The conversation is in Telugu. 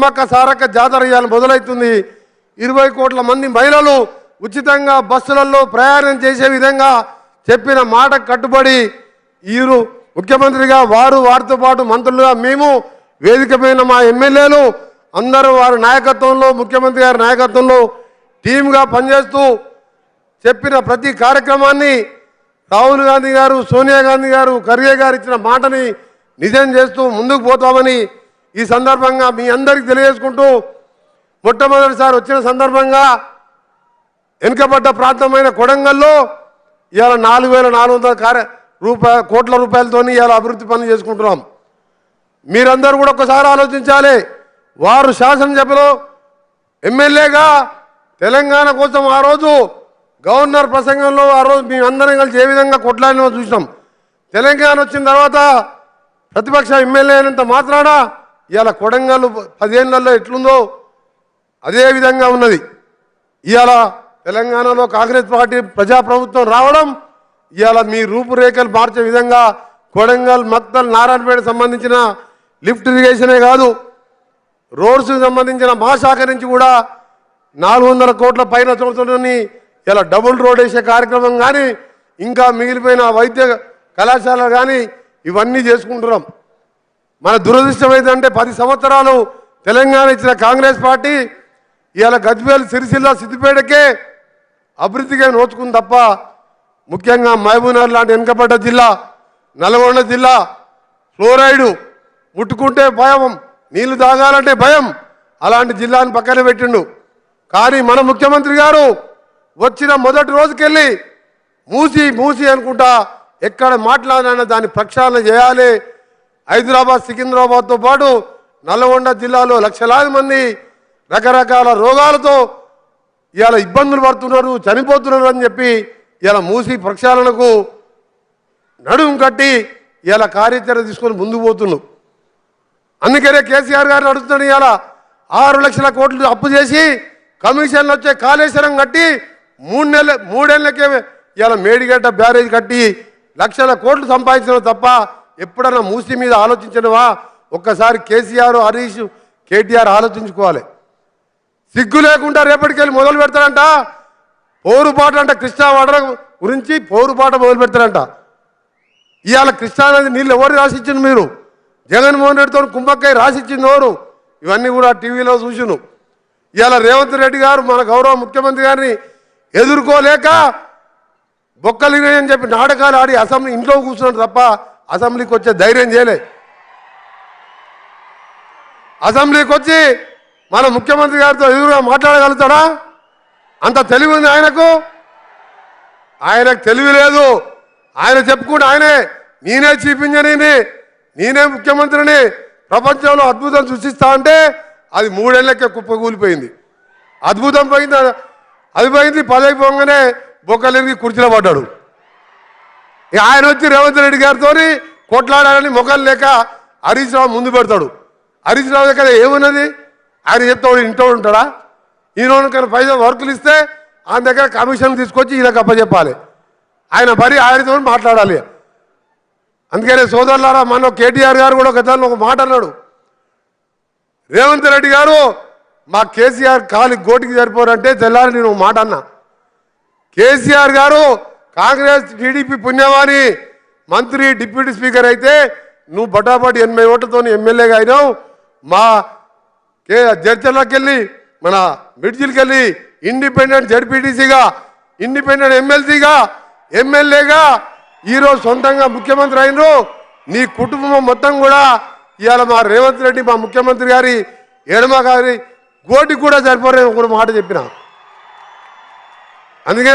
సమ్మక్క సారక్క జాతర ఇవాళ మొదలవుతుంది. 20 కోట్ల మంది మహిళలు ఉచితంగా బస్సులలో ప్రయాణం చేసే విధంగా చెప్పిన మాట కట్టుబడి ఈరు ముఖ్యమంత్రిగా వారితో పాటు మంత్రులుగా మేము వేదికమైన మా ఎమ్మెల్యేలు అందరూ వారి నాయకత్వంలో ముఖ్యమంత్రి గారి నాయకత్వంలో టీమ్గా పనిచేస్తూ చెప్పిన ప్రతి కార్యక్రమాన్ని రాహుల్ గాంధీ గారు, సోనియా గాంధీ గారు, ఖర్గే గారు ఇచ్చిన మాటని నిజం చేస్తూ ముందుకు పోతామని ఈ సందర్భంగా మీ అందరికీ తెలియజేసుకుంటూ, మొట్టమొదటిసారి వచ్చిన సందర్భంగా వెనుకబడ్డ ప్రాంతమైన కొడంగల్లో ఇవాళ 4,400 కోట్ల రూపాయలతో ఇవాళ అభివృద్ధి పనులు చేసుకుంటున్నాం. మీరందరూ కూడా ఒకసారి ఆలోచించాలి. వారు శాసనసభలో ఎమ్మెల్యేగా తెలంగాణ కోసం ఆ రోజు గవర్నర్ ప్రసంగంలో ఆ రోజు మేమందరం కలిసి ఏ విధంగా కొట్లాడినో చూసినాం. తెలంగాణ వచ్చిన తర్వాత ప్రతిపక్ష ఎమ్మెల్యే అయినంత మాత్రాన ఇవాళ కొడంగల్ 10 ఏళ్లలో ఎట్లుందో అదే విధంగా ఉన్నది. ఇవాళ తెలంగాణలో కాంగ్రెస్ పార్టీ ప్రజాప్రభుత్వం రావడం ఇవాళ మీ రూపురేఖలు మార్చే విధంగా కొడంగల్, మక్తల్, నారాయణపేట సంబంధించిన లిఫ్ట్ ఇరిగేషనే కాదు, రోడ్స్కి సంబంధించిన మా శాఖ నుంచి కూడా 400 కోట్ల పైన చోటుని ఇలా డబుల్ రోడ్ వేసే కార్యక్రమం కానీ ఇంకా మిగిలిపోయిన వైద్య కళాశాల కానీ ఇవన్నీ చేసుకుంటున్నాం. మన దురదృష్టం ఏంటంటే 10 సంవత్సరాలు తెలంగాణ ఇచ్చిన కాంగ్రెస్ పార్టీ ఇవాళ గజ్వేల్, సిరిసిల్ల, సిద్దిపేటకే అభివృద్ధిగా నోచుకుంది తప్ప ముఖ్యంగా మహబూబ్నగర్ లాంటి వెనుకబడ్డ జిల్లా, నల్గొండ జిల్లా ఫ్లోరైడు ముట్టుకుంటే భయం, నీళ్లు తాగాలంటే భయం, అలాంటి జిల్లాని పక్కన పెట్టిండు. కానీ మన ముఖ్యమంత్రి గారు వచ్చిన మొదటి రోజుకెళ్ళి మూసి అనుకుంటా ఎక్కడ మాట్లాడినా దాన్ని ప్రక్షాళన చేయాలి. హైదరాబాద్, సికింద్రాబాద్తో పాటు నల్గొండ జిల్లాలో లక్షలాది మంది రకరకాల రోగాలతో ఇవాళ ఇబ్బందులు పడుతున్నారు, చనిపోతున్నారు అని చెప్పి ఇలా మూసి ప్రక్షాళనకు నడుము కట్టి ఇలా కార్యాచరణ తీసుకొని ముందుకు పోతున్నాం. అందుకనే కేసీఆర్ గారిని అడుగుతున్నాడు. ఇవాళ 6 లక్షల కోట్లు అప్పు చేసి కమిషన్లు వచ్చే కాళేశ్వరం కట్టి 3 ఏళ్ళకే ఇవాళ మేడిగడ్డ బ్యారేజ్ కట్టి లక్షల కోట్లు సంపాదించడం తప్ప ఎప్పుడన్నా మూసి మీద ఆలోచించడమా? ఒక్కసారి కేసీఆర్, హరీష్, కేటీఆర్ ఆలోచించుకోవాలి. సిగ్గు లేకుండా రేపటికెళ్ళి మొదలు పెడతారంట పోరుపాట అంట. కృష్ణా వాటర్ గురించి పోరుపాట మొదలు పెడతారంట. ఇవాళ కృష్ణానది నీళ్ళు ఎవరు రాసిచ్చింది? మీరు జగన్మోహన్ రెడ్డితో కుంభక్కయ్య రాసిచ్చింది ఎవరు? ఇవన్నీ కూడా టీవీలో చూసిను. ఇవాళ రేవంత్ రెడ్డి గారు మన గౌరవ ముఖ్యమంత్రి గారిని ఎదుర్కోలేక బొక్కలింగని అని చెప్పి నాటకాలు ఆడి అసెంబ్లీ ఇంట్లో కూర్చున్నాడు తప్ప అసెంబ్లీకి వచ్చే ధైర్యం చేయలే. అసెంబ్లీకి వచ్చి మన ముఖ్యమంత్రి గారితో ఎదురుగా మాట్లాడగలుగుతాడా? అంత తెలివి ఉంది ఆయనకు? ఆయనకు తెలివి లేదు. ఆయన చెప్పుకుంటే ఆయనే నేనే చీఫ్ ఇంజనీర్ని, నేనే ముఖ్యమంత్రిని, ప్రపంచంలో అద్భుతం సృష్టిస్తా అంటే అది 3 ఏళ్ళకే కుప్పకూలిపోయింది. అద్భుతం పోయింది, అది పోయింది. 10 అయిపోగానే బొక్కలిరిగి కుర్చీలో పడ్డాడు. ఆయన వచ్చి రేవంత్ రెడ్డి గారితో కొట్లాడాలని మొక్కలు లేక హరీష్ రావు ముందు పెడతాడు. హరీష్ రావు దగ్గర ఏమున్నది? ఆయన చెప్తాడు ఇంట్లో ఉంటాడా? ఈయన పైసలు వర్కులు ఇస్తే ఆయన దగ్గర కమిషన్ తీసుకొచ్చి ఈయనకు అప్పచెప్పాలి. ఆయన మరి ఆయనతో మాట్లాడాలి. అందుకనే సోదరులారా, మన కేటీఆర్ గారు కూడా గతంలో ఒక మాట అన్నాడు. రేవంత్ రెడ్డి గారు మా కేసీఆర్ కాలి గోటికి సరిపోరంటే తెల్లారి నేను ఒక మాట అన్నా. కేసీఆర్ గారు కాంగ్రెస్, టీడీపీ పుణ్యవాణి మంత్రి, డిప్యూటీ స్పీకర్ అయితే నువ్వు బటాబటి 80 ఓట్లతో ఎమ్మెల్యేగా అయినావు. మా జడ్చర్లకి వెళ్ళి మన మిడ్జిల్కి వెళ్ళి ఇండిపెండెంట్ జడ్పీటీసీగా, ఇండిపెండెంట్ ఎమ్మెల్సీగా, ఎమ్మెల్యేగా ఈరోజు సొంతంగా ముఖ్యమంత్రి అయినరు. నీ కుటుంబం మొత్తం కూడా ఇవాళ మా రేవంత్ రెడ్డి, మా ముఖ్యమంత్రి గారి ఎడమ గారి గోటికి కూడా సరిపోరని ఒక మాట చెప్పిన. అందుకే